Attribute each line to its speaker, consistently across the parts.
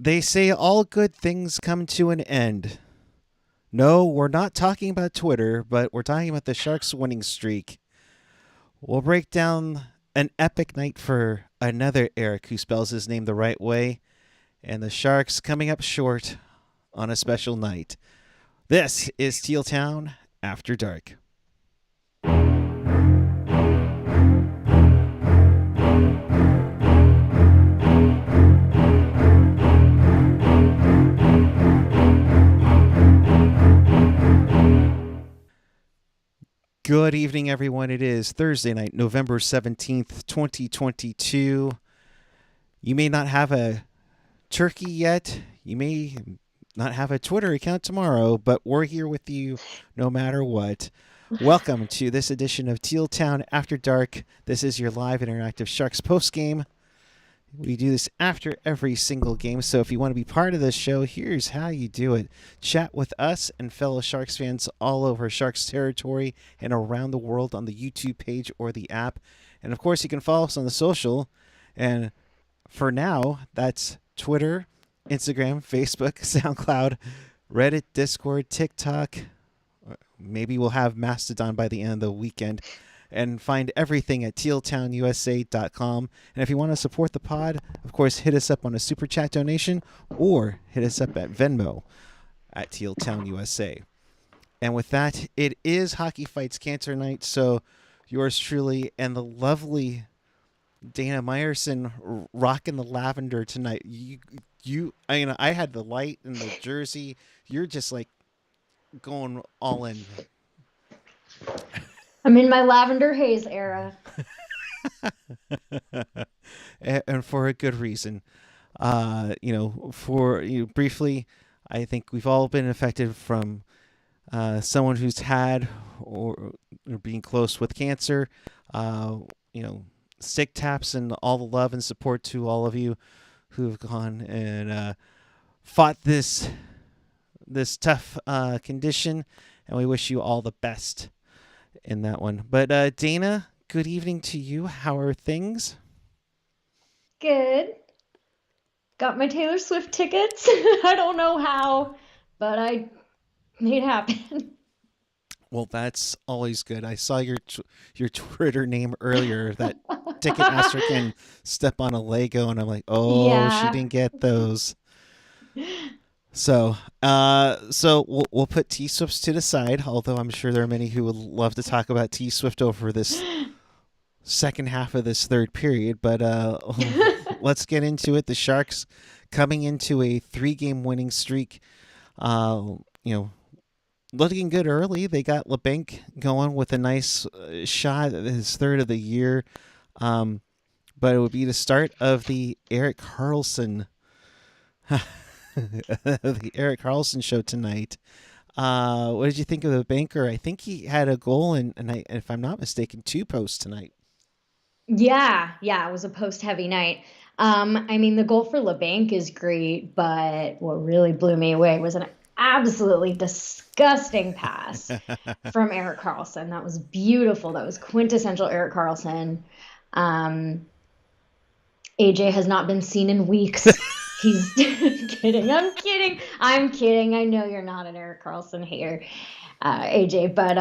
Speaker 1: They say all good things come to an end. No, we're not talking about Twitter, but we're talking about the Sharks' winning streak. We'll break down an epic night for another Erik who spells his name the right way, and the Sharks coming up short on a special night. This is Teal Town After Dark. Good evening, everyone. It is Thursday night, November 17th, 2022. You may not have a turkey yet. You may not have a Twitter account tomorrow, but we're here with you no matter what. Welcome to this edition of Teal Town After Dark. This is your live interactive Sharks postgame. We do this after every single game, so if you want to be part of this show, here's how you do it. Chat with us and fellow Sharks fans all over Sharks territory and around the world on the YouTube page or the app. And of course, you can follow us on the social. And for now, that's Twitter, Instagram, Facebook, SoundCloud, Reddit, Discord, TikTok. Maybe we'll have Mastodon by the end of the weekend. And find everything at tealtownusa.com. And if you want to support the pod, of course, hit us up on a super chat donation or hit us up at Venmo at tealtownusa. And with that, it is Hockey Fights Cancer Night. So yours truly and the lovely Dana Meyerson rocking the lavender tonight. I had the light and the jersey. You're just like going all in.
Speaker 2: I'm in my lavender haze era.
Speaker 1: And for a good reason. Briefly, I think we've all been affected from someone who's had or being close with cancer. Sick taps and all the love and support to all of you who have gone and fought this tough condition, and we wish you all the best in that one. But Dana, good evening to you. How are things?
Speaker 2: Good. Got my Taylor Swift tickets. I don't know how, but I made it happen.
Speaker 1: Well, that's always good. I saw your Twitter name earlier. That Ticketmaster can step on a Lego, and I'm like, oh, yeah. She didn't get those. So we'll put T-Swifts to the side, although I'm sure there are many who would love to talk about T-Swift over this second half of this third period. But let's get into it. The Sharks coming into a 3-game winning streak. Looking good early. They got LeBanc going with a nice shot at his third of the year. But it would be the start of the Erik Karlsson the Erik Karlsson show tonight. What did you think of the banker? I think he had a goal and if I'm not mistaken, 2 posts tonight.
Speaker 2: Yeah, it was a post-heavy night. The goal for LeBanc is great, but what really blew me away was an absolutely disgusting pass from Erik Karlsson. That was beautiful. That was quintessential Erik Karlsson. AJ has not been seen in weeks. He's kidding. I'm kidding. I know you're not an Erik Karlsson hater, AJ, but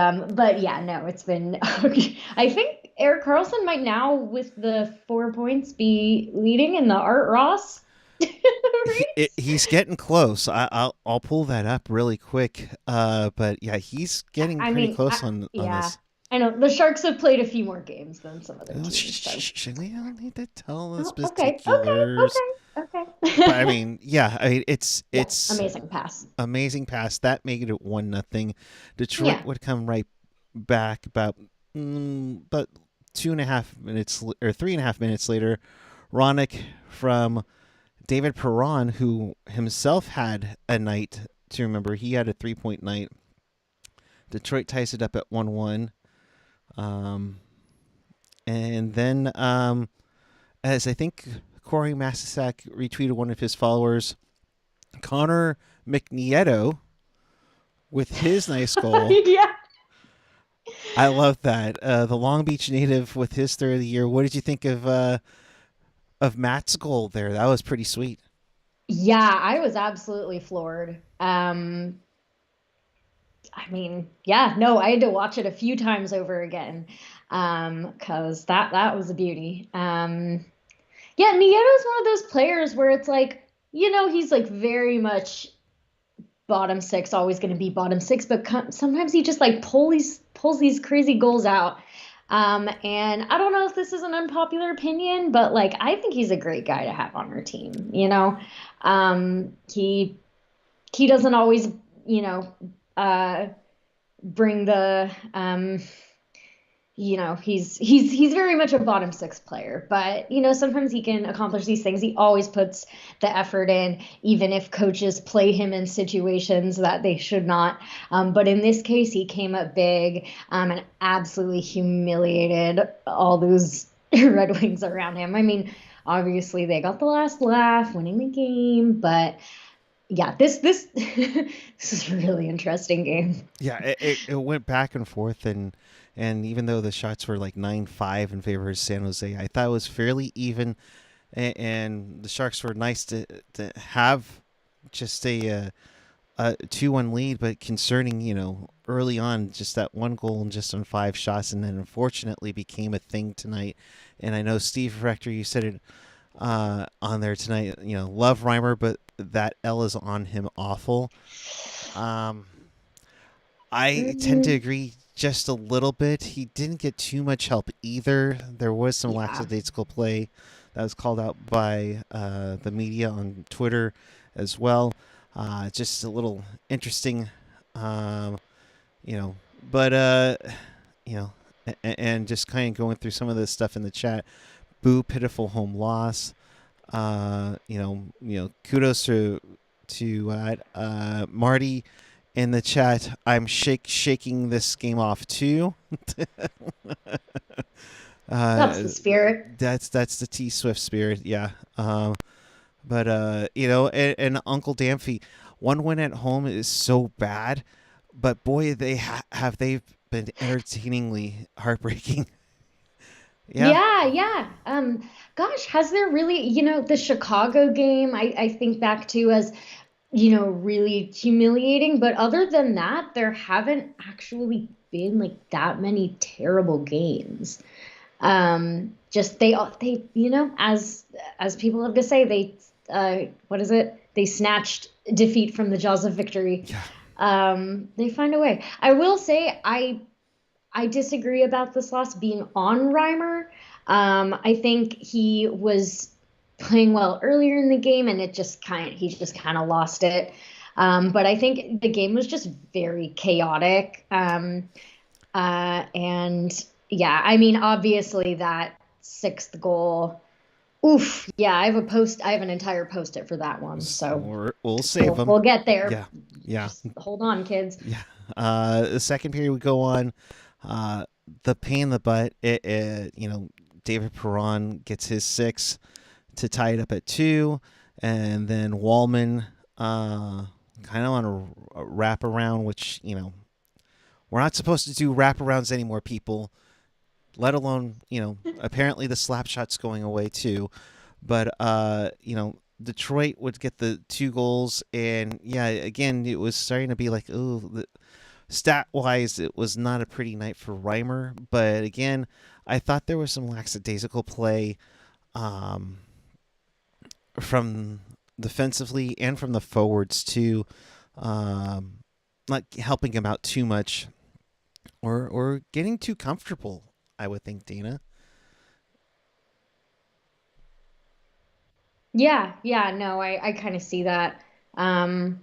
Speaker 2: yeah, no, it's been. I think Erik Karlsson might now, with the 4 points, be leading in the Art Ross.
Speaker 1: He's getting close. I'll pull that up really quick. But yeah, he's getting pretty close on this.
Speaker 2: I know the Sharks have played a few more games than some other teams.
Speaker 1: We don't need to tell us particulars.
Speaker 2: Okay.
Speaker 1: But it's
Speaker 2: amazing pass.
Speaker 1: Amazing pass. That made it 1-0. Detroit would come right back about 2.5 minutes or 3.5 minutes later. Ronick from David Perron, who himself had a night to remember. He had a 3-point night. Detroit ties it up at 1-1. And then, as I think Corey Masisak retweeted one of his followers, Connor McNieto with his nice goal.
Speaker 2: Yeah.
Speaker 1: I love that. The Long Beach native with his third of the year. What did you think of Matt's goal there? That was pretty sweet.
Speaker 2: Yeah, I was absolutely floored. I mean, yeah, no, I had to watch it a few times over again, 'cause that was a beauty. Yeah, Nieto's one of those players where it's like, he's like very much bottom six, always going to be bottom six, but sometimes he just like pulls these crazy goals out. And I don't know if this is an unpopular opinion, but like I think he's a great guy to have on our team. He doesn't always, you know, uh, bring the he's very much a bottom six player, but sometimes he can accomplish these things. He always puts the effort in, even if coaches play him in situations that they should not. But in this case, he came up big, and absolutely humiliated all those Red Wings around him. I mean, obviously they got the last laugh, winning the game, but yeah, this this is a really interesting game.
Speaker 1: Yeah, it went back and forth, and even though the shots were like 9-5 in favor of San Jose, I thought it was fairly even, and the Sharks were nice to have just a 2-1 lead, but concerning, early on, just that one goal and just on 5 shots, and then unfortunately became a thing tonight. And I know Steve Rector, you said it on there tonight. Love Reimer, but that L is on him awful. Um, I tend to
Speaker 2: Mhm.
Speaker 1: agree just a little bit. He didn't get too much help either. There was some
Speaker 2: Yeah.
Speaker 1: lackadaisical play that was called out by the media on Twitter as well. Just a little interesting, um, you know. But you know, and just kind of going through some of the stuff in the chat. Boo, pitiful home loss. Kudos to Marty in the chat. I'm shaking this game off too.
Speaker 2: That's the spirit.
Speaker 1: That's the T Swift spirit, yeah. But and Uncle Damphy, one win at home is so bad, but boy, have they been entertainingly heartbreaking. Yeah,
Speaker 2: Yeah, yeah. Gosh, has there really, the Chicago game, I think back to as, really humiliating. But other than that, there haven't actually been like that many terrible games. Just they, as people have to say, what is it? They snatched defeat from the jaws of victory.
Speaker 1: yeah.
Speaker 2: They find a way. I will say, I disagree about this loss being on Reimer. I think he was playing well earlier in the game, and he just kind of lost it. But I think the game was just very chaotic. And yeah, I mean, obviously that sixth goal. Oof, yeah, I have an entire post-it for that one. So
Speaker 1: We'll save them.
Speaker 2: we'll get there.
Speaker 1: Yeah, yeah,
Speaker 2: Just hold on, kids.
Speaker 1: yeah. The second period would go on. Uh, the pain in the butt. David Perron gets his 6 to tie it up at 2, and then Wallman, kind of on a wraparound, which we're not supposed to do wraparounds anymore, people. Let alone apparently the slap shot's going away too, but Detroit would get the 2 goals, and yeah, again it was starting to be like, oh, stat wise, it was not a pretty night for Reimer. But again, I thought there was some lackadaisical play um, from defensively and from the forwards too, not helping him out too much, or getting too comfortable. I would think, Dana.
Speaker 2: Yeah, yeah, no, I kind of see that. Um,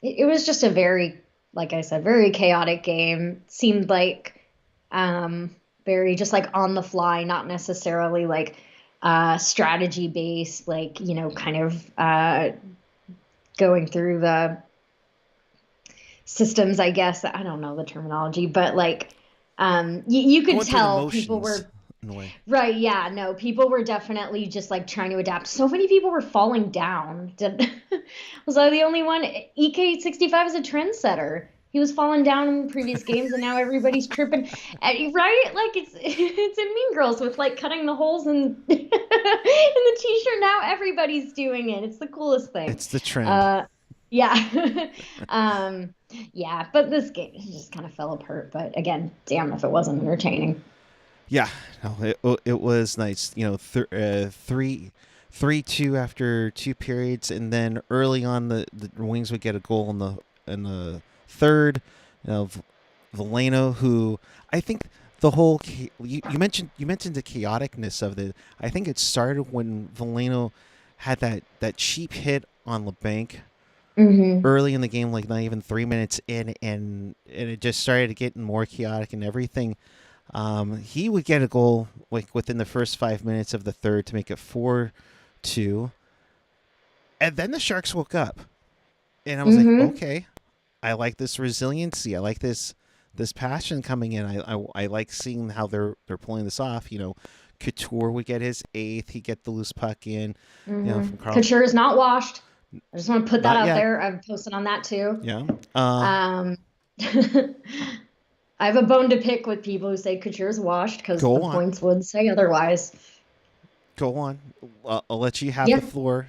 Speaker 2: it was just a very, like I said, very chaotic game. Seemed like very just like on the fly, not necessarily like strategy based, like, kind of going through the systems, I guess. I don't know the terminology, but like you could
Speaker 1: Going through the
Speaker 2: tell people
Speaker 1: motions
Speaker 2: were.
Speaker 1: in a way.
Speaker 2: Right, yeah, no, people were definitely just like trying to adapt. So many people were falling down. Was I the only one? EK65 is a trendsetter. He was falling down in previous games, and now everybody's tripping. Right? Like it's in Mean Girls with like cutting the holes in in the t-shirt Now everybody's doing it. It's the coolest thing.
Speaker 1: It's the trend.
Speaker 2: Uh, yeah. Yeah, but this game just kind of fell apart. But again, damn if it wasn't entertaining.
Speaker 1: Yeah, no, it was nice. Three two after 2 periods, and then early on the Wings would get a goal in the third. Veleno, who I think the whole you mentioned the chaoticness of the. I think it started when Veleno had that cheap hit on LeBanc
Speaker 2: Hmm.
Speaker 1: early in the game, like not even 3 minutes in, and it just started getting more chaotic and everything. He would get a goal like within the first 5 minutes of the third to make it 4-2, and then the Sharks woke up, and I was like,
Speaker 2: Hmm.
Speaker 1: okay, I like this resiliency. I like this passion coming in. I like seeing how they're pulling this off. Couture would get his eighth. He get the loose puck in.
Speaker 2: Hmm.
Speaker 1: From Carl.
Speaker 2: Couture is not washed. I just want to put that
Speaker 1: Not
Speaker 2: out
Speaker 1: yet.
Speaker 2: there. I've posted on that too.
Speaker 1: Yeah.
Speaker 2: Um, I have a bone to pick with people who say Couture's washed because the
Speaker 1: Go on.
Speaker 2: points would say otherwise.
Speaker 1: Go on. I'll let you have the
Speaker 2: Yeah.
Speaker 1: floor.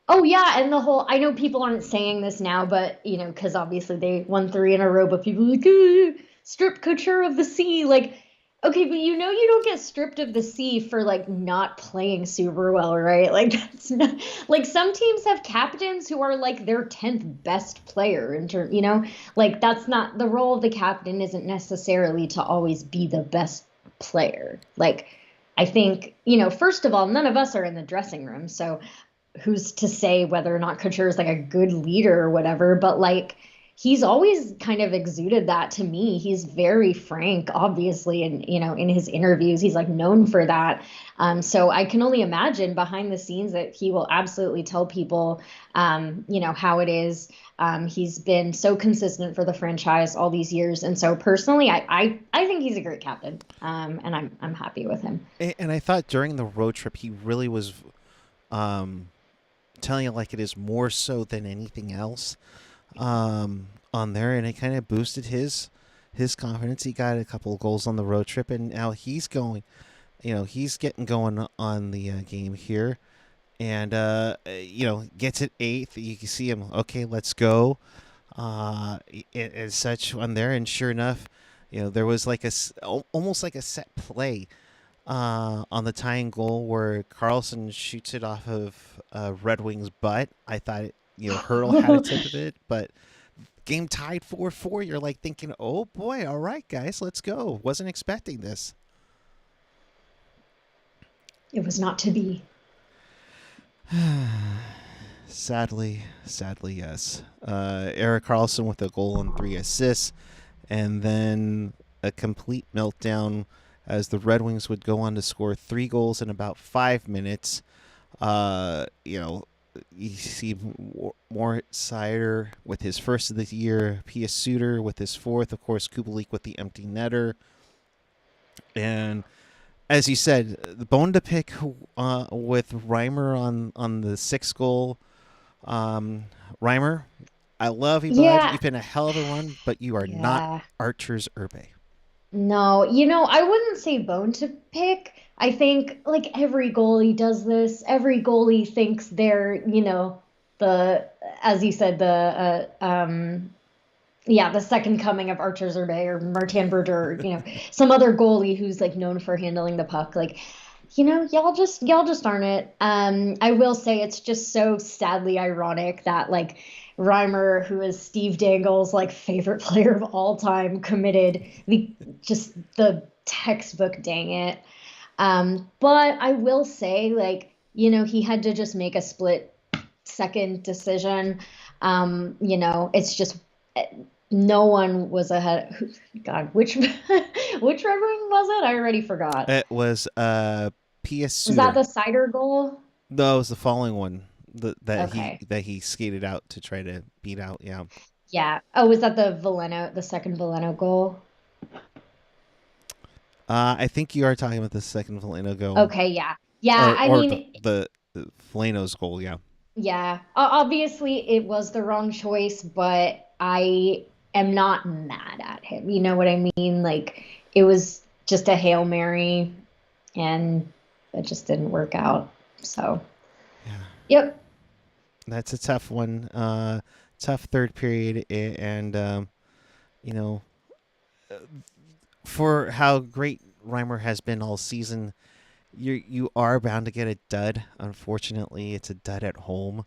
Speaker 2: Oh yeah, and the whole I know people aren't saying this now, but because obviously they won three in a row, but people are like strip Couture of the sea. Like, okay, but you don't get stripped of the sea for like not playing super well, right? Like that's not like some teams have captains who are like their 10th best player in term, like that's not the role of the captain isn't necessarily to always be the best player. Like I think, first of all, none of us are in the dressing room, so who's to say whether or not Couture is like a good leader or whatever, but like he's always kind of exuded that to me. He's very frank, obviously, and in his interviews, he's like known for that. So I can only imagine behind the scenes that he will absolutely tell people, how it is. He's been so consistent for the franchise all these years, and so personally, I think he's a great captain, and I'm happy with him.
Speaker 1: And I thought during the road trip he really was um, telling it like it is more so than anything else on there, and it kind of boosted his confidence. He got a couple of goals on the road trip, and now he's going. He's getting going on the game here, and gets it eighth. You can see him. Okay, let's go. As such on there, and sure enough, there was like almost like a set play on the tying goal where Karlsson shoots it off of Red Wing's butt. I thought Hurdle had a tip of it, but game tied 4-4. You're like thinking, oh boy, all right, guys, let's go. Wasn't expecting this.
Speaker 2: It was not to be.
Speaker 1: Sadly, yes. Erik Karlsson with a goal and 3 assists, and then a complete meltdown as the Red Wings would go on to score 3 goals in about 5 minutes. You see Moritz Seider with his first of the year, Pia Suter with his fourth, of course, Kubalik with the empty netter. And as you said, the bone to pick with Reimer on the sixth goal. Reimer, I love you, bud.
Speaker 2: Yeah,
Speaker 1: You've been a hell of a run, but you are not
Speaker 2: yeah.
Speaker 1: Archer's Urbe.
Speaker 2: No, I wouldn't say bone to pick. I think like every goalie does this. Every goalie thinks they're, the as you said, the second coming of Archer Zerbe or Martin Berger, some other goalie who's like known for handling the puck. Like, y'all just aren't it. I will say it's just so sadly ironic that like Reimer, who is Steve Dangle's like favorite player of all time, committed the textbook, dang it. But I will say, like, he had to just make a split second decision. It's just no one was ahead. God, which which Red Wing was it? I already forgot.
Speaker 1: It was Pia
Speaker 2: Was that
Speaker 1: Suter.
Speaker 2: the cider goal?
Speaker 1: No, it was the following one
Speaker 2: Okay.
Speaker 1: that he skated out to try to beat out. Yeah.
Speaker 2: Yeah. Oh, was that the second Veleno goal?
Speaker 1: I think you are talking about the second Valeno goal,
Speaker 2: Okay, yeah. Yeah,
Speaker 1: or
Speaker 2: I
Speaker 1: or the
Speaker 2: mean,
Speaker 1: the, the Valeno's goal. Yeah.
Speaker 2: yeah. Obviously it was the wrong choice, but I am not mad at him. You know what I mean? Like it was just a Hail Mary and it just didn't work out. So,
Speaker 1: Yeah,
Speaker 2: Yep.
Speaker 1: that's a tough one. Tough third period, and you know, for how great Reimer has been all season, you are bound to get a dud. Unfortunately, it's a dud at home.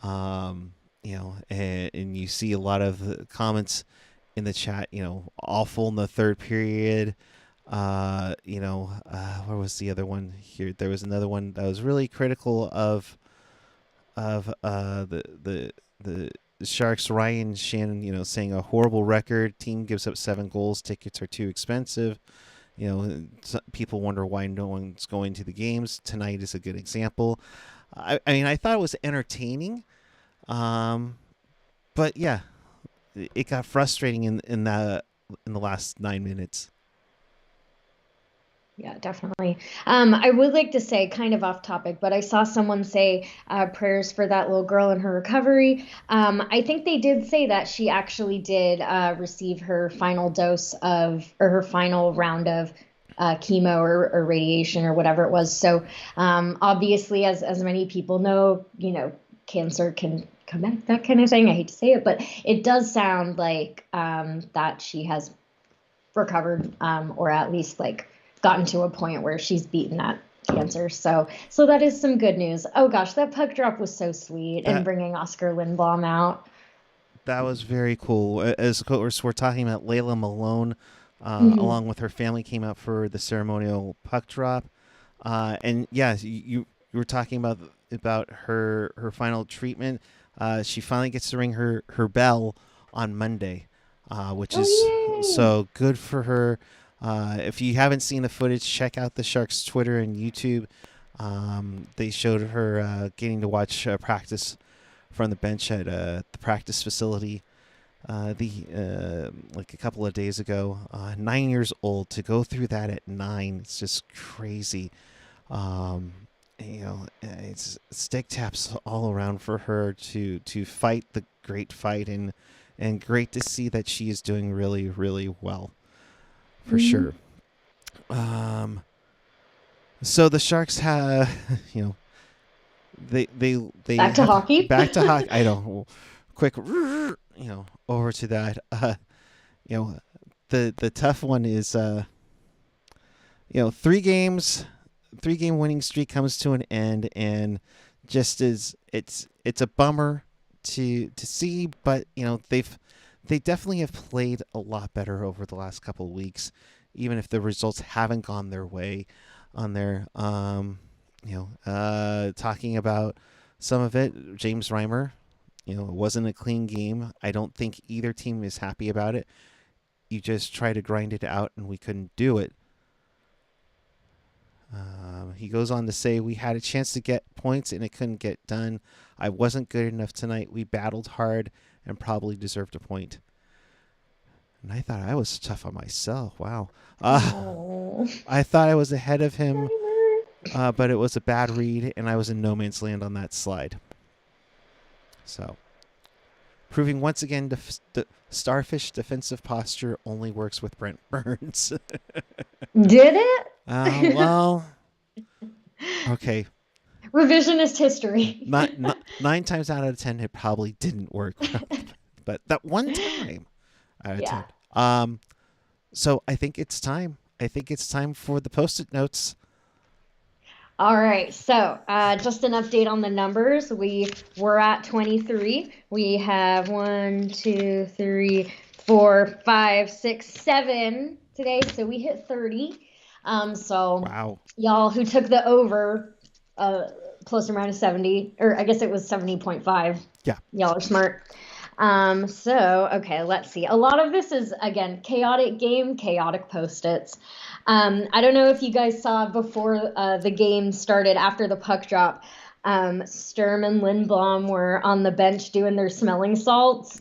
Speaker 1: And you see a lot of the comments in the chat. Awful in the third period. Where was the other one here? There was another one that was really critical of the Sharks. Ryan Shannon, saying a horrible record. Team gives up 7 goals. Tickets are too expensive. People wonder why no one's going to the games. Tonight is a good example. I thought it was entertaining, but yeah, it got frustrating in the last 9 minutes.
Speaker 2: Yeah, definitely. I would like to say, kind of off topic, but I saw someone say prayers for that little girl in her recovery. I think they did say that she actually did receive her final dose or her final round of chemo or radiation or whatever it was. So obviously, as many people know, cancer can come back, that kind of thing. I hate to say it, but it does sound like that she has recovered, or at least like gotten to a point where she's beaten that cancer. So that is some good news. Oh gosh, that puck drop was so sweet, and
Speaker 1: That
Speaker 2: bringing Oscar Lindblom out.
Speaker 1: that was very cool. As of course we're talking about Layla Malone,
Speaker 2: Hmm.
Speaker 1: along with her family, came out for the ceremonial puck drop. And yeah, you were talking about her final treatment. She finally gets to ring her bell on Monday, which
Speaker 2: Oh
Speaker 1: is
Speaker 2: yay!
Speaker 1: so good for her. If you haven't seen the footage, check out the Sharks Twitter and YouTube. They showed her getting to watch practice from the bench at the practice facility the like a couple of days ago. 9 years old, to go through that at 9, it's just crazy. um, it's stick taps all around for her to fight the great fight, and great to see that she is doing really, really well, for
Speaker 2: Hmm.
Speaker 1: sure. Um, so the Sharks have, you know, they
Speaker 2: Back to
Speaker 1: have
Speaker 2: hockey.
Speaker 1: back to hockey. I don't quick, over to that. You know, the tough one is 3 game winning streak comes to an end, and just as it's a bummer to see, but they definitely have played a lot better over the last couple of weeks, even if the results haven't gone their way on there. Talking about some of it, James Reimer, it wasn't a clean game. I don't think either team is happy about it. You just try to grind it out, and we couldn't do it. He goes on to say, "We had a chance to get points and it couldn't get done. I wasn't good enough tonight. We battled hard and probably deserved a point." And I thought I was tough on myself. Wow.
Speaker 2: Oh,
Speaker 1: I thought I was ahead of him,
Speaker 2: Reimer.
Speaker 1: but it was a bad read, and I was in no man's land on that slide. So, proving once again the Starfish defensive posture only works with Brent Burns.
Speaker 2: Did it?
Speaker 1: Well, okay.
Speaker 2: Revisionist history.
Speaker 1: Nine times out of 10, it probably didn't work, but that one time out of
Speaker 2: Yeah.
Speaker 1: 10. So I think it's time. I think it's time for the post-it notes.
Speaker 2: All right, so just an update on the numbers. We were at 23. We have 1, 2, 3, 4, 5, 6, 7 today, so we hit 30. So
Speaker 1: Wow.
Speaker 2: y'all who took the over, plus or minus 70, or I guess it was 70.5.
Speaker 1: Yeah.
Speaker 2: Y'all are smart. Okay, let's see. A lot of this is, again, chaotic game, chaotic post-its. I don't know if you guys saw before the game started, after the puck drop, Sturm and Lindblom were on the bench doing their smelling salts.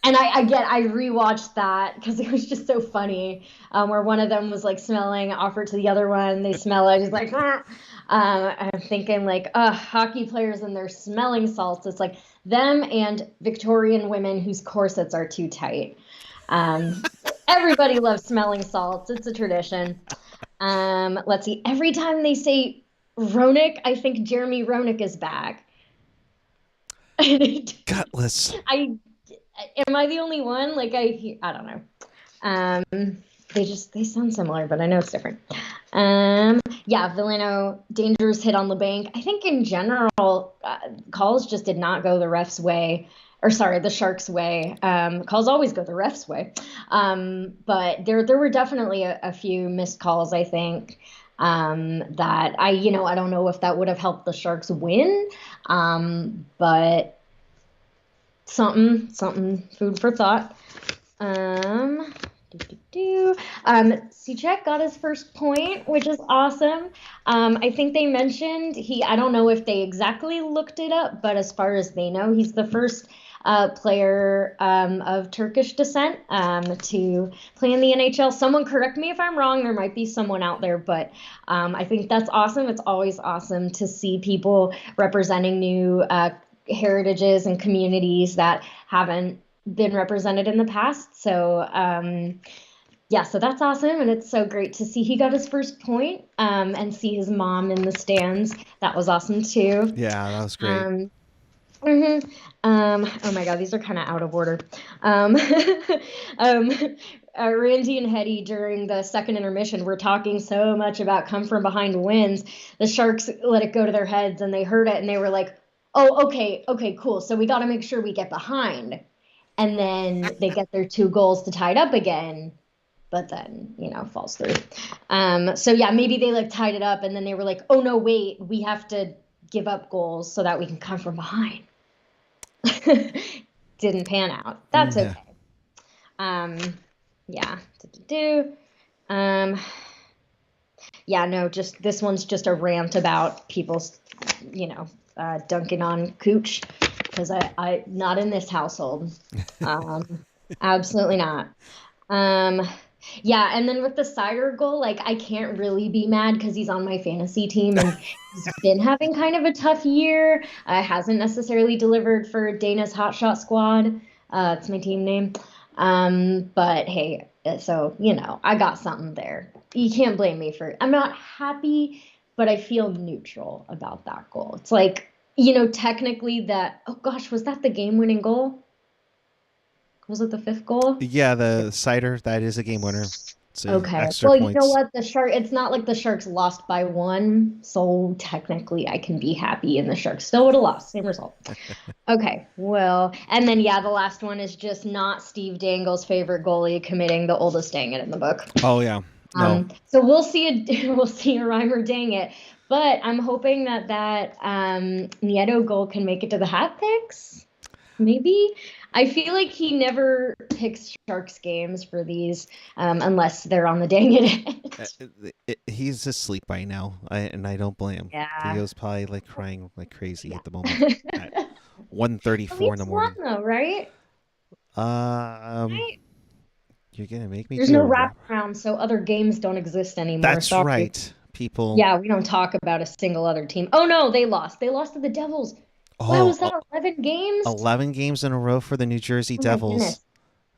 Speaker 2: And I rewatched that because it was just so funny, where one of them was like smelling, offered to the other one, they smell it, he's like, ah. I'm thinking like, hockey players and their smelling salts. It's like them and Victorian women whose corsets are too tight. Um, Everybody loves smelling salts. It's a tradition. Let's see. Every time they say Roenick, I think Jeremy Roenick is back. I
Speaker 1: Gutless.
Speaker 2: am I the only one? Like I don't know. They sound similar, but I know it's different. Yeah, Villano, dangerous hit on the bank. I think in general, calls just did not go the ref's way, or sorry, the Sharks' way. Calls always go the ref's way, but there were definitely a few missed calls. I think that I don't know if that would have helped the Sharks win, but something food for thought. Um, do, do, do. Cech got his first point, which is awesome. I think they mentioned I don't know if they exactly looked it up, but as far as they know, he's the first player of Turkish descent to play in the NHL. Someone correct me if I'm wrong. There might be someone out there, but I think that's awesome. It's always awesome to see people representing new heritages and communities that haven't been represented in the past. So yeah, so that's awesome, and it's so great to see he got his first point, and see his mom in the stands. That was awesome too.
Speaker 1: Yeah, that was great.
Speaker 2: Um, mhm. Oh my God, these are kind of out of order. Um, um, Randy and Hetty during the second intermission were talking so much about come from behind wins. The Sharks let it go to their heads, and they heard it, and they were like, "Oh, okay, cool. So we got to make sure we get behind." And then they get their 2 goals to tie it up again, but then falls through. So yeah, maybe they like tied it up, and then they were like, "Oh no, wait, we have to give up goals so that we can come from behind." Didn't pan out. That's
Speaker 1: Yeah.
Speaker 2: okay. Yeah. Do. Um, yeah. No. Just this one's just a rant about people's, dunking on Cooch, because I not in this household. Absolutely not. Yeah, and then with the Cider goal, like I can't really be mad because he's on my fantasy team and he's been having kind of a tough year. Hasn't necessarily delivered for Dana's Hot Shot Squad. It's my team name. But hey, so I got something there. You can't blame me for. I'm not happy, but I feel neutral about that goal. It's like technically that. Oh gosh, was that the game-winning goal? Was it the fifth goal?
Speaker 1: Yeah, the cider, that is a game winner. It's
Speaker 2: Okay.
Speaker 1: extra
Speaker 2: Well, you know
Speaker 1: points.
Speaker 2: what? It's not like the Sharks lost by one, so technically I can be happy and the Sharks still would have lost. Same result. Okay. Well, and then yeah, the last one is just not Steve Dangle's favorite goalie committing the oldest dang it in the book.
Speaker 1: Oh yeah. No.
Speaker 2: So we'll see a rhyme or dang it. But I'm hoping that Nieto goal can make it to the hat picks. Maybe. I feel like he never picks Sharks games for these unless they're on the dang it.
Speaker 1: He's asleep by now, and I don't blame him. He
Speaker 2: Yeah.
Speaker 1: was probably like crying like crazy
Speaker 2: Yeah.
Speaker 1: at the moment at
Speaker 2: At
Speaker 1: 1:34 in the
Speaker 2: least one
Speaker 1: morning.
Speaker 2: though, right?
Speaker 1: Um,
Speaker 2: Right?
Speaker 1: you're gonna make me
Speaker 2: There's
Speaker 1: do
Speaker 2: no
Speaker 1: a rap.
Speaker 2: wraparound, so other games don't exist anymore.
Speaker 1: That's
Speaker 2: Sorry.
Speaker 1: right, people.
Speaker 2: Yeah, we don't talk about a single other team. Oh no, they lost. They lost to the Devils. Wow,
Speaker 1: Oh,
Speaker 2: was that 11 games?
Speaker 1: 11 games in a row for the New Jersey
Speaker 2: Oh my
Speaker 1: Devils.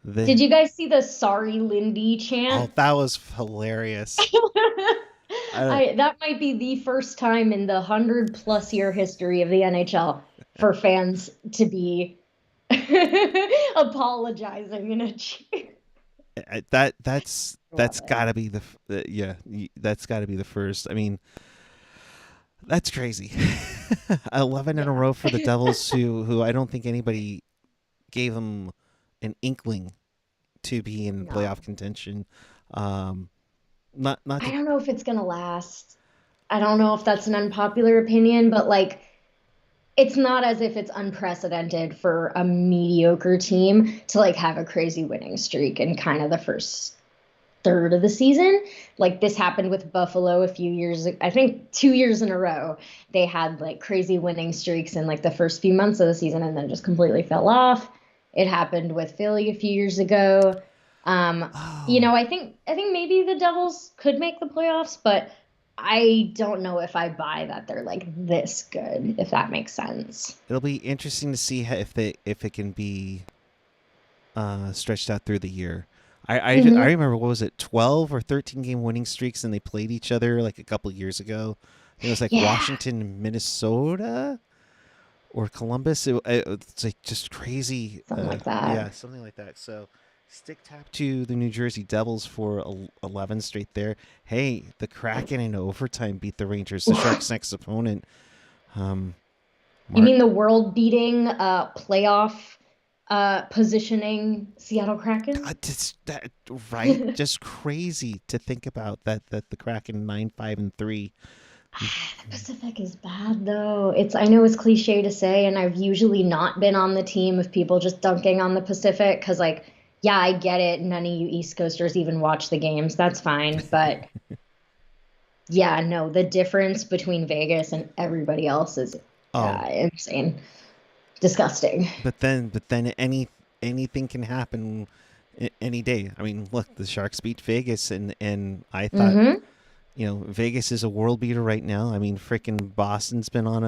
Speaker 2: goodness. Did
Speaker 1: The
Speaker 2: you guys see the sorry Lindy chant?
Speaker 1: that was hilarious. I
Speaker 2: That might be the first time in the 100+ year history of the NHL for fans to be apologizing in a cheer.
Speaker 1: that's
Speaker 2: Love
Speaker 1: got to be yeah, that's got to be the first. I mean, that's crazy. 11 in a row for the
Speaker 2: it.
Speaker 1: Devils, who I don't think anybody gave them an inkling to be in
Speaker 2: No.
Speaker 1: playoff contention. Um, not
Speaker 2: I
Speaker 1: to
Speaker 2: don't know if it's gonna last. I don't know if that's an unpopular opinion, but like it's not as if it's unprecedented for a mediocre team to like have a crazy winning streak in kind of the first third of the season. Like this happened with Buffalo a few years, I think 2 years in a row. They had like crazy winning streaks in like the first few months of the season and then just completely fell off. It happened with Philly a few years ago. Um,
Speaker 1: oh,
Speaker 2: I think maybe the Devils could make the playoffs, but I don't know if I buy that they're like this good, if that makes sense.
Speaker 1: it'll be interesting to see if it can be stretched out through the year. I
Speaker 2: Hmm.
Speaker 1: remember, what was it, 12 or 13 game winning streaks, and they played each other like a couple years ago it was like
Speaker 2: Yeah,
Speaker 1: Washington, Minnesota, or Columbus. It's like just crazy.
Speaker 2: something like that.
Speaker 1: Yeah, something like that. So stick tap to the New Jersey Devils for 11 straight there. Hey, the Kraken in overtime beat the Rangers, the Sharks' next opponent. Um,
Speaker 2: You
Speaker 1: Mark,
Speaker 2: mean the world-beating playoff positioning Seattle Kraken?
Speaker 1: that right? Just crazy to think about that the Kraken 9-5-3.
Speaker 2: The Pacific is bad though. I know it's cliche to say, and I've usually not been on the team of people just dunking on the Pacific because, like, yeah, I get it. None of you East Coasters even watch the games. That's fine. But yeah, no, the difference between Vegas and everybody else is
Speaker 1: Oh,
Speaker 2: insane, disgusting.
Speaker 1: but then anything can happen any day. I mean, look, the Sharks beat Vegas, and I thought,
Speaker 2: Mm-hmm.
Speaker 1: Vegas is a world beater right now. I mean, freaking Boston's been on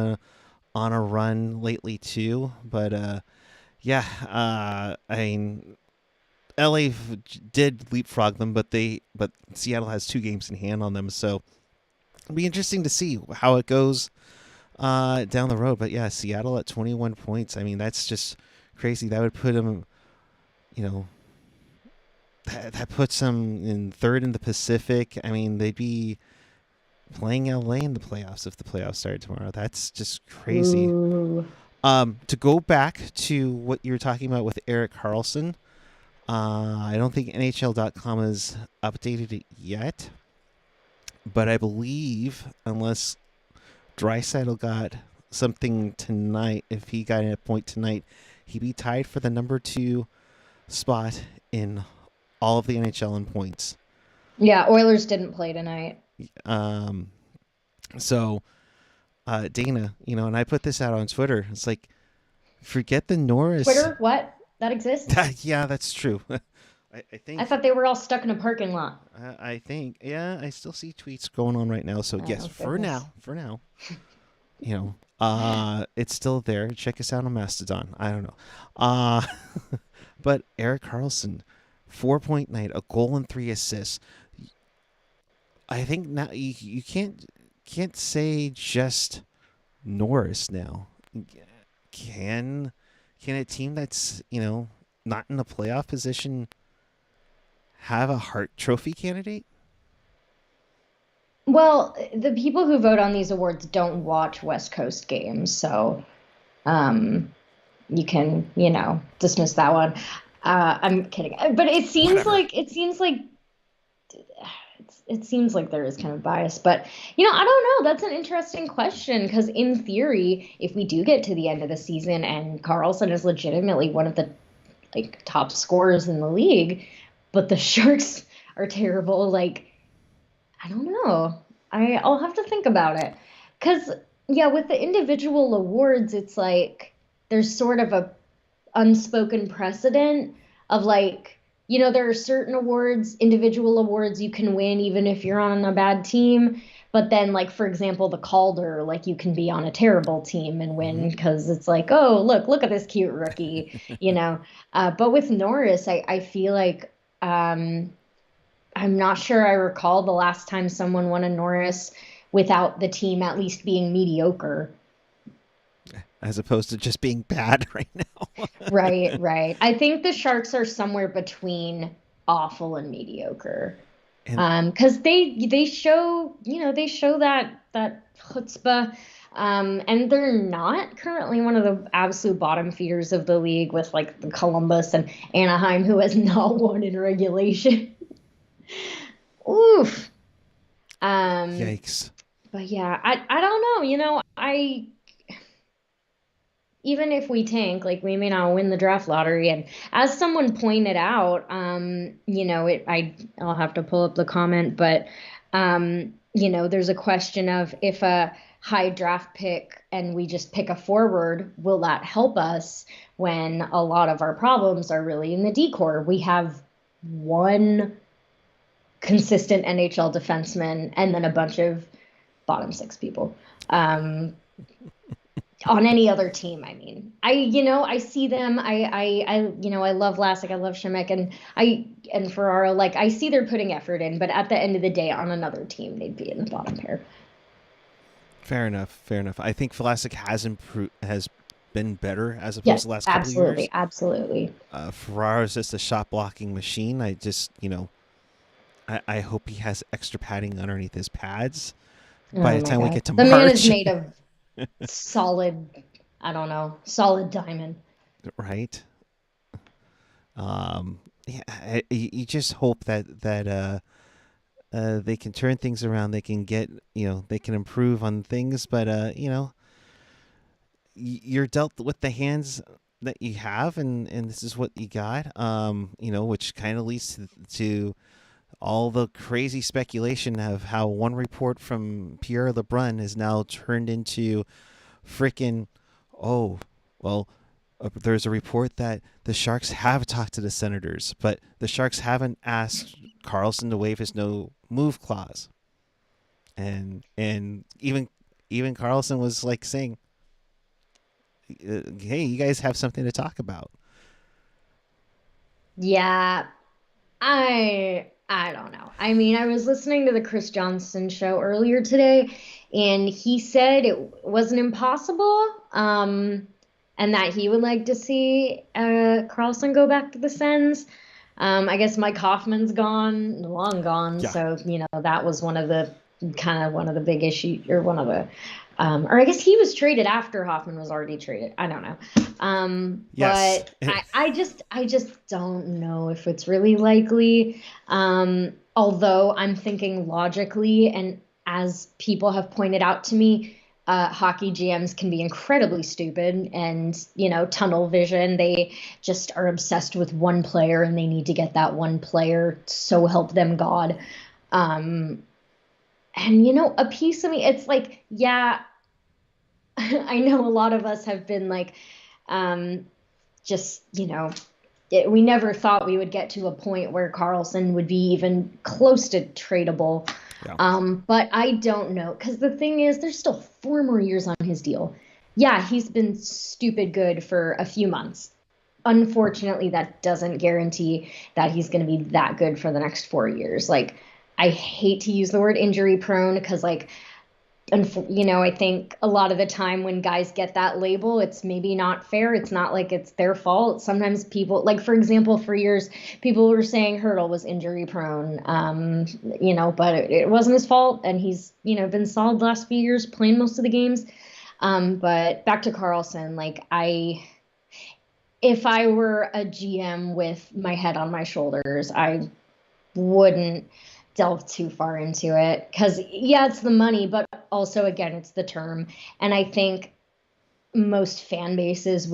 Speaker 1: a run lately too. But yeah, I mean, LA did leapfrog them, but Seattle has 2 games in hand on them, so it'll be interesting to see how it goes down the road. But yeah, Seattle at 21 points. I mean, that's just crazy. That would put them, you know, that puts them in third in the Pacific. I mean, they'd be playing LA in the playoffs if the playoffs started tomorrow. That's just crazy.
Speaker 2: Ooh.
Speaker 1: To go back to what you were talking about with Erik Karlsson, I don't think NHL.com has updated it yet, but I believe unless Draisaitl got something tonight, if he got a point tonight, he'd be tied for the number 2 spot in all of the NHL in points.
Speaker 2: Yeah, Oilers didn't play tonight.
Speaker 1: Um, so Dana, and I put this out on Twitter. It's like, forget the Norris.
Speaker 2: Twitter, what? That exists?
Speaker 1: Yeah, that's true. I
Speaker 2: I
Speaker 1: think
Speaker 2: thought they were all stuck in a parking lot.
Speaker 1: I think yeah, I still see tweets going on right now. So yes,
Speaker 2: Oh,
Speaker 1: for
Speaker 2: goodness.
Speaker 1: now, it's still there. Check us out on Mastodon. I don't know. Uh but Erik Karlsson, 4-point night, a goal and 3 assists. I think now you can't say just Norris now. Can can a team that's not in a playoff position have a Hart Trophy candidate?
Speaker 2: Well, the people who vote on these awards don't watch West Coast games, so um, you can, dismiss that one. I'm kidding, but
Speaker 1: Whatever.
Speaker 2: it seems like there is kind of bias. But I don't know. That's an interesting question because in theory, if we do get to the end of the season and Carlson is legitimately one of the like top scorers in the league, but the Sharks are terrible, like I don't know. I'll have to think about it. Cause yeah, with the individual awards, it's like there's sort of a unspoken precedent of like, there are certain awards, individual awards you can win even if you're on a bad team. But then, like, for example, the Calder, like you can be on a terrible team and
Speaker 1: Hmm.
Speaker 2: win because it's like, oh, look at this cute rookie. But with Norris, I feel like I'm not sure I recall the last time someone won a Norris without the team at least being mediocre.
Speaker 1: As opposed to just being bad right now.
Speaker 2: Right, right. I think the Sharks are somewhere between awful and mediocre.
Speaker 1: And
Speaker 2: Because they show that chutzpah. And they're not currently one of the absolute bottom feeders of the league with like the Columbus and Anaheim, who has not won in regulation. Oof. Um,
Speaker 1: yikes.
Speaker 2: But yeah, I don't know. I even if we tank, like we may not win the draft lottery. And as someone pointed out, I'll have to pull up the comment, but there's a question of if a high draft pick and we just pick a forward, will that help us when a lot of our problems are really in the decor? We have one consistent NHL defenseman and then a bunch of bottom six people. Um, on any other team, I mean, I see them. I love Vlasic, I love Shemek, and Ferraro. Like, I see they're putting effort in, but at the end of the day, on another team, they'd be in the bottom pair.
Speaker 1: Fair enough. Fair enough. I think Vlasic has been better as opposed to the
Speaker 2: Yes,
Speaker 1: last couple of
Speaker 2: absolutely,
Speaker 1: years.
Speaker 2: absolutely.
Speaker 1: Ferrara's just a shot blocking machine. I just, I hope he has extra padding underneath his pads by
Speaker 2: Oh
Speaker 1: the
Speaker 2: my
Speaker 1: time we
Speaker 2: God.
Speaker 1: get to
Speaker 2: The man is
Speaker 1: March.
Speaker 2: made of solid, I don't know, solid diamond.
Speaker 1: Right? Yeah, you just hope that they can turn things around. They can get, they can improve on things. But you're dealt with the hands that you have, and this is what you got. Which kind of leads to all the crazy speculation of how one report from Pierre LeBrun is now turned into freaking, oh, well, there's a report that the Sharks have talked to the Senators, but the Sharks haven't asked Karlsson to waive his no move clause. And even Karlsson was like saying, "Hey, you guys have something to talk about."
Speaker 2: Yeah, I don't know. I mean, I was listening to the Chris Johnson show earlier today, and he said it wasn't impossible, and that he would like to see Carlson go back to the Sens. I guess Mike Hoffman's gone, long gone,
Speaker 1: Yeah.
Speaker 2: so that was one of the big issues, or one of the, or I guess he was traded after Hoffman was already traded. I don't know.
Speaker 1: Yes.
Speaker 2: But I just don't know if it's really likely. Although I'm thinking logically, and as people have pointed out to me, hockey GMs can be incredibly stupid and, tunnel vision. They just are obsessed with one player and they need to get that one player. So help them God. Um, and, a piece of me, it's like, yeah, I know a lot of us have been like, um, just, we never thought we would get to a point where Carlson would be even close to tradable.
Speaker 1: Yeah.
Speaker 2: But I don't know, because the thing is, there's still 4 more years on his deal. Yeah, he's been stupid good for a few months. Unfortunately, that doesn't guarantee that he's going to be that good for the next 4 years. Like, I hate to use the word injury prone because, like, and I think a lot of the time when guys get that label, it's maybe not fair. It's not like it's their fault. Sometimes people, like, for example, for years, people were saying Hurdle was injury prone, but it wasn't his fault. And he's, been solid the last few years, playing most of the games. But back to Karlsson, like, if I were a GM with my head on my shoulders, I wouldn't delve too far into it because, yeah, it's the money, but also, again, it's the term. And I think most fan bases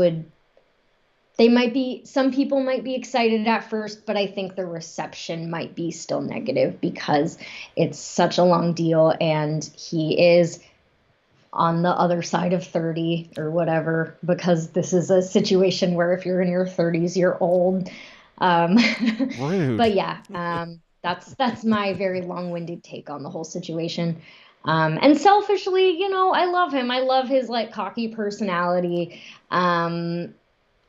Speaker 2: some people might be excited at first, but I think the reception might be still negative because it's such a long deal and he is on the other side of 30 or whatever, because this is a situation where if you're in your 30s, you're old. Um,
Speaker 1: Rude.
Speaker 2: but yeah, that's my very long-winded take on the whole situation. And selfishly, I love him. I love his like cocky personality.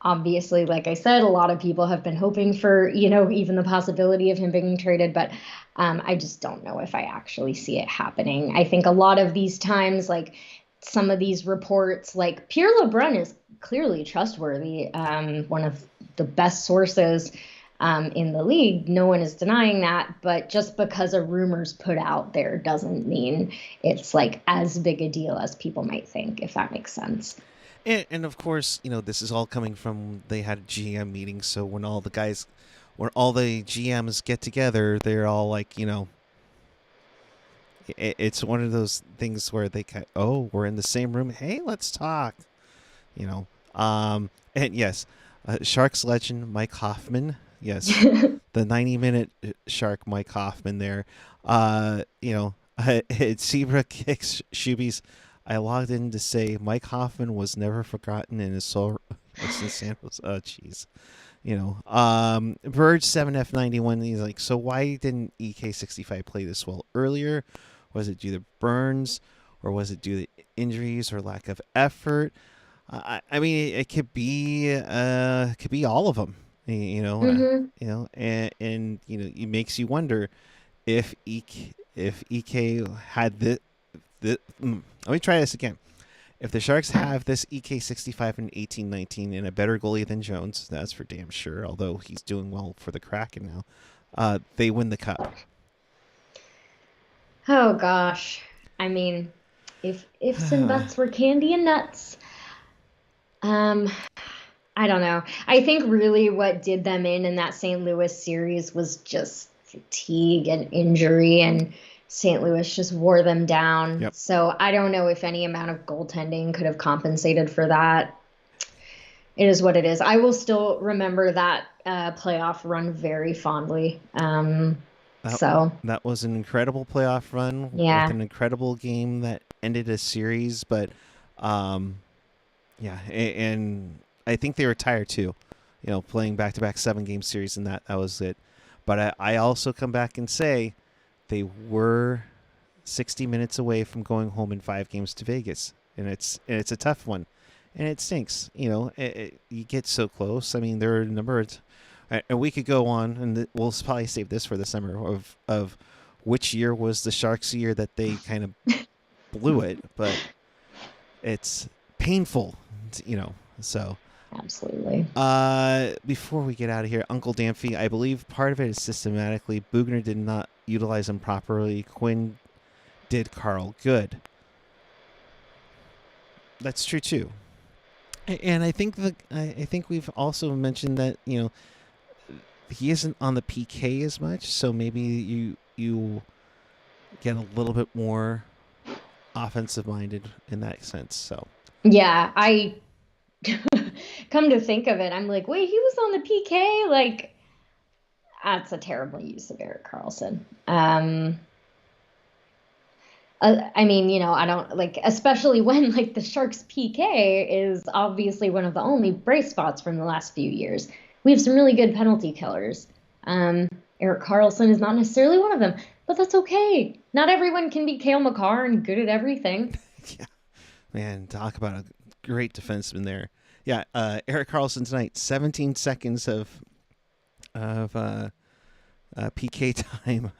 Speaker 2: Obviously, like I said, a lot of people have been hoping for, even the possibility of him being traded, but I just don't know if I actually see it happening. I think a lot of these times, like some of these reports, like Pierre LeBrun is clearly trustworthy, one of the best sources in the league. No one is denying that, but just because a rumor's put out there doesn't mean it's like as big a deal as people might think, if that makes sense.
Speaker 1: And of course, this is all coming from they had a GM meeting. So when all the GMs get together, they're all like, it's one of those things where oh, we're in the same room. Hey, let's talk. You know, and yes, Sharks legend Mike Hoffman. Yes, the 90-minute Shark Mike Hoffman there. It's Zebra kicks Shuby's. I logged in to say Mike Hoffman was never forgotten in his soul. What's in San Jose? Oh, jeez. Verge 7F91. He's like, so why didn't EK65 play this well earlier? Was it due to burns, or was it due to injuries or lack of effort? I mean, it could be all of them.
Speaker 2: Mm-hmm.
Speaker 1: And it makes you wonder if EK had Let me try this again. If the Sharks have this EK65 and 18-19 and a better goalie than Jones, that's for damn sure, although he's doing well for the Kraken now, they win the cup.
Speaker 2: Oh gosh. I mean, if ifs and buts were candy and nuts. Um, I don't know. I think really what did them in that St. Louis series was just fatigue and injury, and St. Louis just wore them down.
Speaker 1: Yep.
Speaker 2: So I don't know if any amount of goaltending could have compensated for that. It is what it is. I will still remember that playoff run very fondly.
Speaker 1: That was an incredible playoff run with
Speaker 2: Yeah.
Speaker 1: an incredible game that ended a series, but yeah, and I think they were tired too. Playing back-to-back 7-game series, and that was it. But I also come back and say they were 60 minutes away from going home in 5 games to Vegas, and it's a tough one, and it stinks. You get so close. I mean, there are a number of, and we could go on, and we'll probably save this for the summer of which year was the Sharks' year that they kind of blew it, but it's painful, so.
Speaker 2: Absolutely.
Speaker 1: Before we get out of here, Uncle Damphy, I believe part of it is systematically. Bugner did not utilize him properly. Quinn did Carl good. That's true too. And I think we've also mentioned that he isn't on the PK as much, so maybe you get a little bit more offensive minded in that sense. So
Speaker 2: Yeah, I come to think of it, I'm like, wait, he was on the PK? Like, that's a terrible use of Erik Karlsson. I mean, I don't like, especially when like the Sharks PK is obviously one of the only brace spots from the last few years. We have some really good penalty killers. Erik Karlsson is not necessarily one of them, but that's okay. Not everyone can be Cale Makar and good at everything.
Speaker 1: Yeah, man, talk about a great defenseman there. Yeah, Erik Karlsson tonight, 17 seconds of PK time,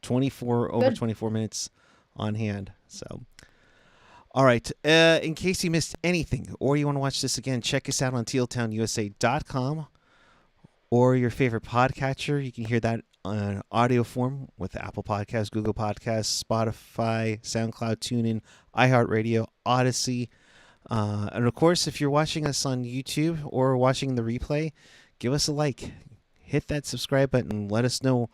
Speaker 1: 24 minutes on hand. So, all right. In case you missed anything or you want to watch this again, check us out on tealtownusa.com or your favorite podcatcher. You can hear that on audio form with Apple Podcasts, Google Podcasts, Spotify, SoundCloud, TuneIn, iHeartRadio, Odyssey. And of course, if you're watching us on YouTube or watching the replay, give us a like, hit that subscribe button, let us know,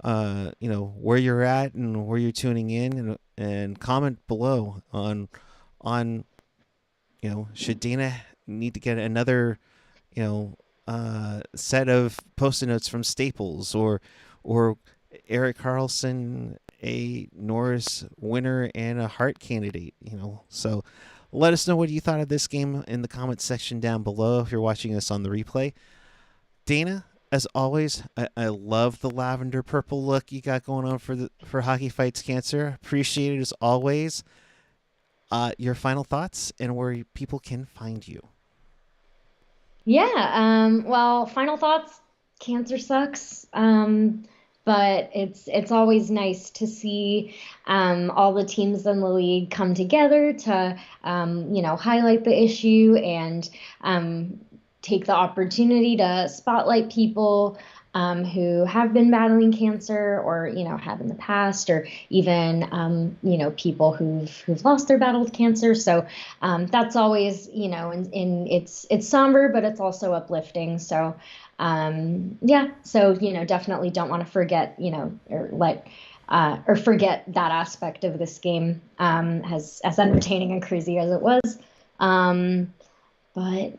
Speaker 1: where you're at and where you're tuning in, and comment below on, should Dana need to get another, set of Post-it notes from Staples, or Erik Karlsson a Norris winner and a Hart candidate, so. Let us know what you thought of this game in the comments section down below if you're watching us on the replay. Dana, as always, I love the lavender purple look you got going on for Hockey Fights Cancer. Appreciate it as always. Your final thoughts and where people can find you.
Speaker 2: Yeah. Well, final thoughts. Cancer sucks. But it's always nice to see all the teams in the league come together to highlight the issue and take the opportunity to spotlight people who have been battling cancer, or have in the past, or even people who've lost their battle with cancer. So that's always and it's somber, but it's also uplifting. So so definitely don't want to forget or forget that aspect of this game, as entertaining and crazy as it was. But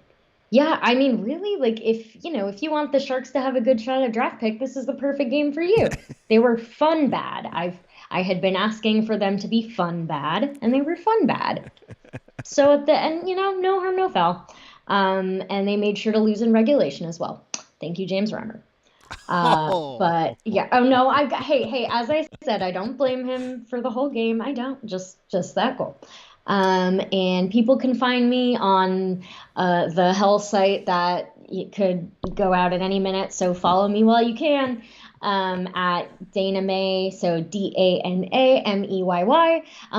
Speaker 2: yeah, I mean, really, like, if you want the Sharks to have a good shot at draft pick, this is the perfect game for you. They were fun bad. I had been asking for them to be fun bad, and they were fun bad. So at the end, no harm, no foul. And they made sure to lose in regulation as well. Thank you, James Reimer. But yeah, oh no, hey, as I said, I don't blame him for the whole game. I don't, just that goal. And people can find me on the hell site that you could go out at any minute. So follow me while you can. at Dana May, so DanaMeyy.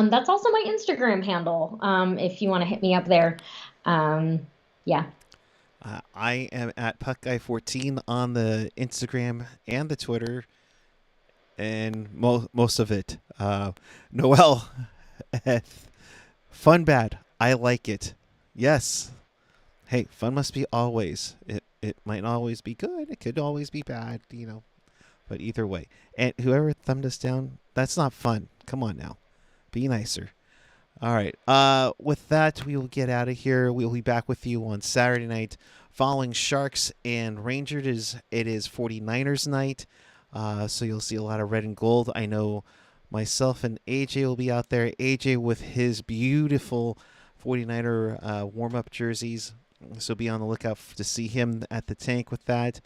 Speaker 2: That's also my Instagram handle, if you want to hit me up there. Yeah.
Speaker 1: I am at PuckGuy14 on the Instagram and the Twitter, and most of it. Noel, fun bad. I like it. Yes. Hey, fun must be always. It might not always be good. It could always be bad. But either way, and whoever thumbed us down, that's not fun. Come on now, be nicer. All right. With that, we will get out of here. We'll be back with you on Saturday night following Sharks and Rangers. It is 49ers night. So you'll see a lot of red and gold. I know myself and AJ will be out there. AJ with his beautiful 49er warm-up jerseys. So be on the lookout to see him at the tank with that.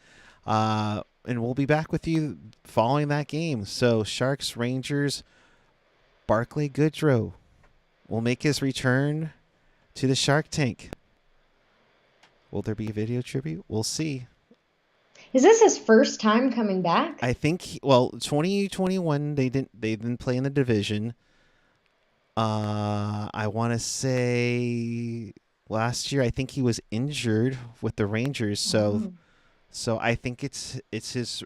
Speaker 1: And we'll be back with you following that game. So Sharks, Rangers, Barclay Goodrow will make his return to the Shark Tank. Will there be a video tribute? We'll see.
Speaker 2: Is this his first time coming back?
Speaker 1: I think 2021 they didn't play in the division. I want to say last year I think he was injured with the Rangers, so I think it's his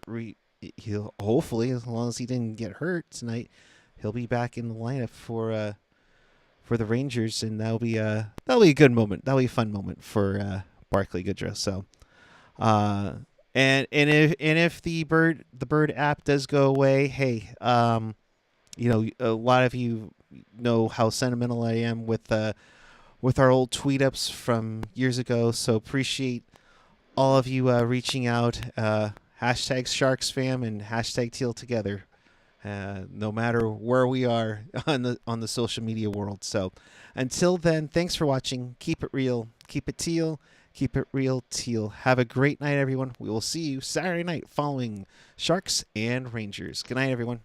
Speaker 1: he'll hopefully, as long as he didn't get hurt tonight, he'll be back in the lineup for the Rangers, and that'll be a good moment. That'll be a fun moment for Barclay Goodrow. So, and if the bird app does go away, hey, a lot of you know how sentimental I am with our old tweet ups from years ago. So appreciate all of you reaching out. Hashtag Sharks fam and hashtag Teal together. No matter where we are on the social media world. So until then, thanks for watching. Keep it real. Keep it Teal. Keep it real, Teal. Have a great night, everyone. We will see you Saturday night following Sharks and Rangers. Good night, everyone.